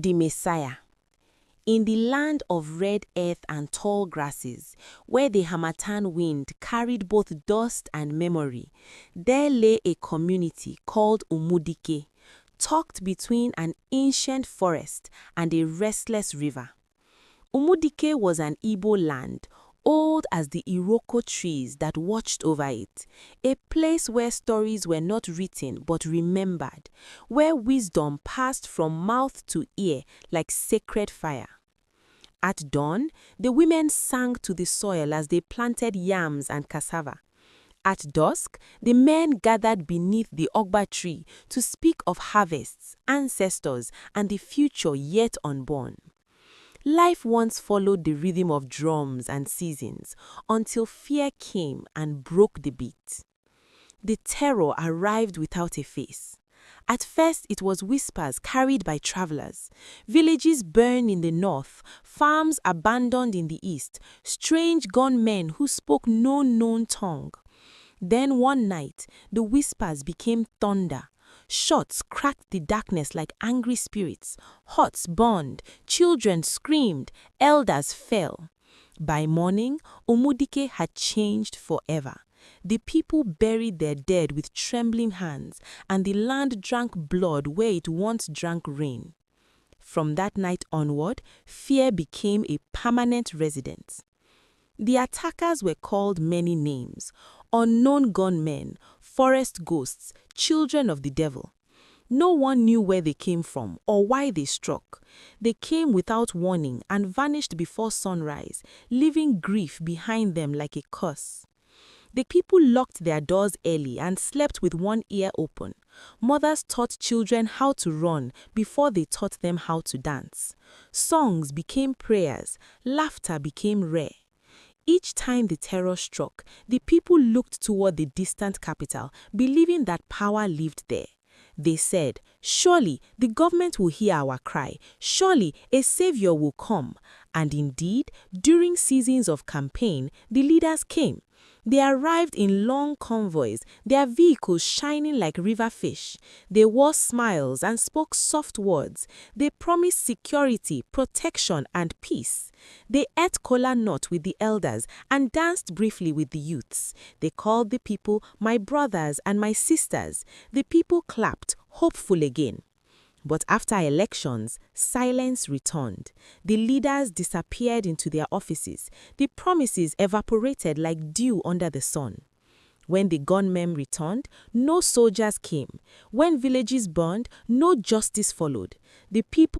The MESSAIAH. In the land of red earth and tall grasses, where the harmattan wind carried both dust and memory, there lay a community called Umudike, tucked between an ancient forest and a restless river. Umudike was an Igbo land, old as the Iroko trees that watched over it, a place where stories were not written but remembered, where wisdom passed from mouth to ear like sacred fire. At dawn, the women sang to the soil as they planted yams and cassava. At dusk, the men gathered beneath the Ogba tree to speak of harvests, ancestors, and the future yet unborn. Life once followed the rhythm of drums and seasons until fear came and broke the beat. The terror arrived without a face. At first, it was whispers carried by travelers. Villages burned in the north, farms abandoned in the east, strange gunmen who spoke no known tongue. Then one night, the whispers became thunder. Shots cracked the darkness like angry spirits. Huts burned, children screamed, elders fell. By morning, Umudike had changed forever. The people buried their dead with trembling hands, and the land drank blood where it once drank rain. From that night onward, fear became a permanent residence. The attackers were called many names: unknown gunmen, forest ghosts, children of the devil. No one knew where they came from or why they struck. They came without warning and vanished before sunrise, leaving grief behind them like a curse. The people locked their doors early and slept with one ear open. Mothers taught children how to run before they taught them how to dance. Songs became prayers, laughter became rare. Each time the terror struck, the people looked toward the distant capital, believing that power lived there. They said, "Surely the government will hear our cry. Surely a savior will come." And indeed, during seasons of campaign, the leaders came. They arrived in long convoys, their vehicles shining like river fish. They wore smiles and spoke soft words. They promised security, protection, and peace. They ate kola nut with the elders and danced briefly with the youths. They called the people my brothers and my sisters. The people clapped, hopeful again. But after elections, silence returned. The leaders disappeared into their offices. The promises evaporated like dew under the sun. When the gunmen returned, no soldiers came. When villages burned, no justice followed. The people